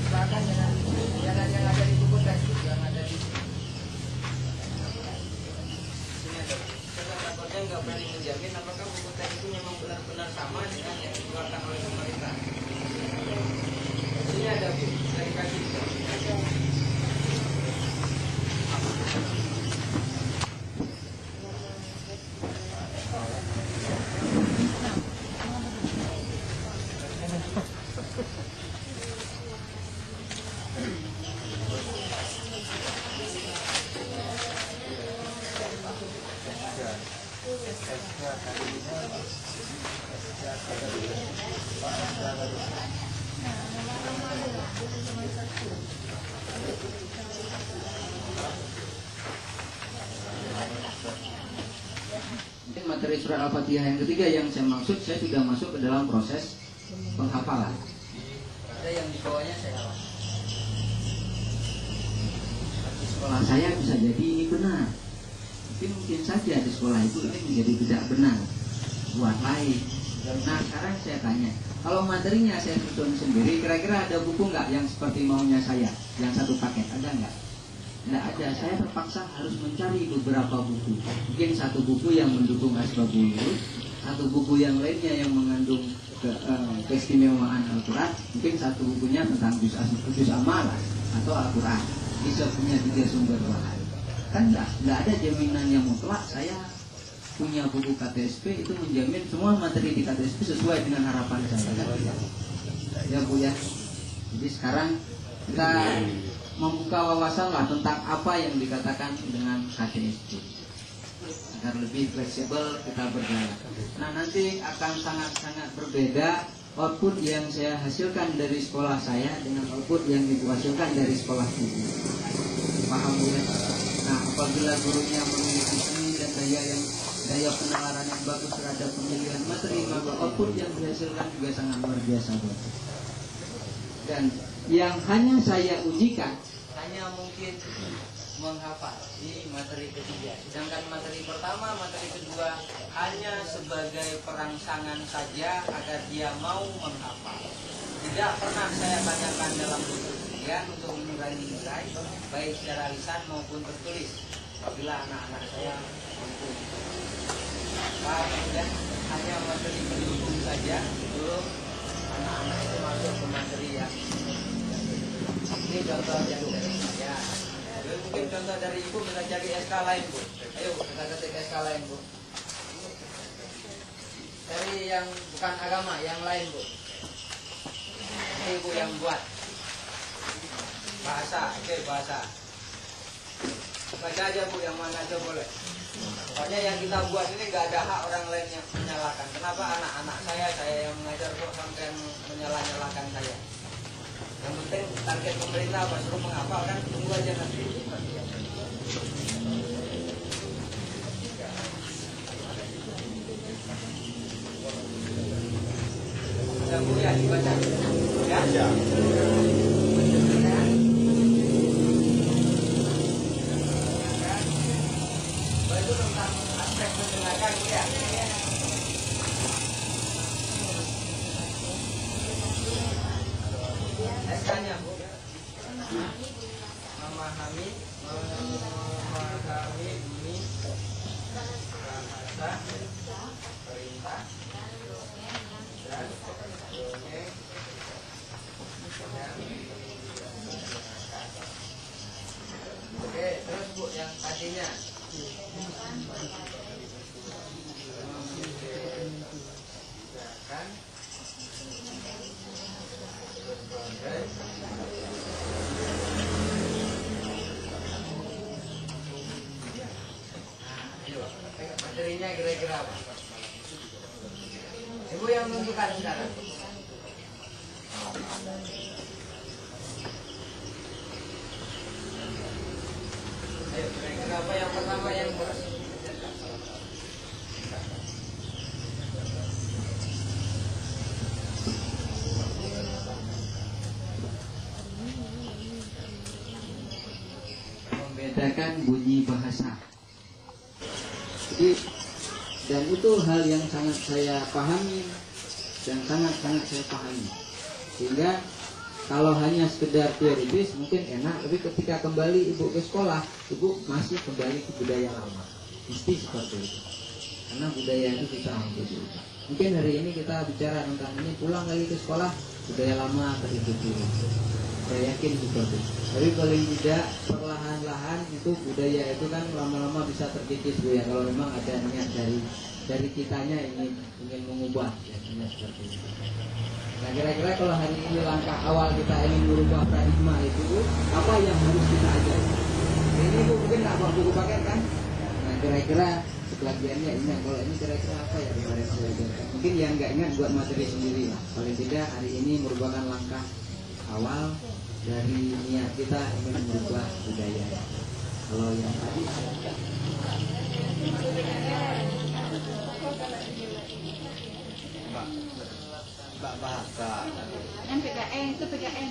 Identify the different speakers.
Speaker 1: Silakan jangan yang ada di buku textbook, yang ada di sini ada. Karena takutnya nggak berani menjamin apakah buku teks itu memang benar-benar sama dengan yang dikeluarkan oleh pemerintah. Sini ada Bu, dari kasih. Materi surat Al-Fatihah yang ketiga yang saya maksud, saya sudah masuk ke dalam proses penghafalan. Ada yang di bawahnya saya hafal. Di sekolah saya bisa jadi ini benar, tapi mungkin saja di sekolah itu ini menjadi tidak benar buat lain. Nah sekarang saya tanya, kalau materinya saya susun sendiri, kira-kira ada buku nggak yang seperti maunya saya, yang satu paket, ada nggak? Tidak ada, saya terpaksa harus mencari beberapa buku. Mungkin satu buku yang mendukung Asbabul Nuzul, satu buku yang lainnya yang mengandung keistimewaan Al-Quran, mungkin satu bukunya tentang juz amalah atau Al-Quran. Bisa punya 3 sumber bahan. Kan tidak ada jaminan yang mutlak saya punya buku KTSP itu menjamin semua materi di KTSP sesuai dengan harapan saya. Kan? Ya Bu ya. Jadi sekarang kita membuka wawasan lah tentang apa yang dikatakan dengan KTSP agar lebih fleksibel kita berjalan. Nah nanti akan sangat-sangat berbeda output yang saya hasilkan dari sekolah saya dengan output yang dihasilkan dari sekolah guru. Paham ya? Nah apabila gurunya memiliki seni dan daya penalaran yang bagus terhadap pemilihan materi, maka output yang dihasilkan juga sangat luar biasa. Dan yang hanya saya ujikan hanya mungkin menghafal di materi ketiga, sedangkan materi pertama, materi kedua hanya sebagai perangsangan saja agar dia mau menghafal. Tidak pernah saya tanyakan dalam bentuk ujian untuk mengurangi nilai baik secara lisan maupun tertulis apabila anak-anak saya mampu. Dan hanya materi pendukung saja sebelum anak-anak itu masuk ke materi yang ini contoh yang dari saya. Mungkin contoh dari Ibu bisa cari SK lain Bu. Ayo kita ketik SK lain Bu. Dari yang bukan agama, yang lain Bu. Ini Ibu yang buat. Bahasa, oke bahasa. Baca aja Bu yang mana aja boleh. Pokoknya yang kita buat ini nggak ada hak orang lain yang menyalahkan. Kenapa anak-anak saya yang mengajar kok sampai menyalah-nyalahkan saya? Yang penting target pemerintah apa suruh menghafal kan, tunggu aja nanti. Ada Bu ya dibaca ya? Ya. Itu tentang aspek mendengarkan ya. SK-nya Bu. Memahami bunyi bahasa, perintah dan dongeng yang mendengarkan. Oke, terus Bu yang tadinya materinya kira-kira apa? Ibu yang menentukan sekarang. Ayo, kira-kira apa yang pertama yang harus membedakan bunyi bahasa. Jadi, dan itu hal yang sangat saya pahami dan sangat-sangat saya pahami. Sehingga kalau hanya sekedar teoritis mungkin enak, tapi ketika kembali ibu ke sekolah, ibu masih kembali ke budaya lama. Mesti seperti itu. Karena budaya itu bisa untuk diubah. Mungkin hari ini kita bicara tentang ini, pulang lagi ke sekolah, budaya lama terikuti. Saya yakin seperti itu. Tapi paling tidak perlahan-lahan itu budaya itu kan lama-lama bisa terkikis Bu ya. Kalau memang ada niat dari kitanya ingin mengubah, ya, seperti itu. Nah kira-kira kalau hari ini langkah awal kita ingin merubah paradigma itu, apa yang harus kita ajari? Ini Bu mungkin nggak bawa buku paket kan? Nah kira-kira sebagiannya ini, kalau ini kira-kira apa ya kemarin saya ajarkan? Mungkin yang nggak ingat buat materi sendiri lah. Paling tidak hari ini merupakan langkah awal dari niat kita ingin merubah budaya. Kalau yang tadi
Speaker 2: Mbak bahasa.
Speaker 3: MPKN itu PKN.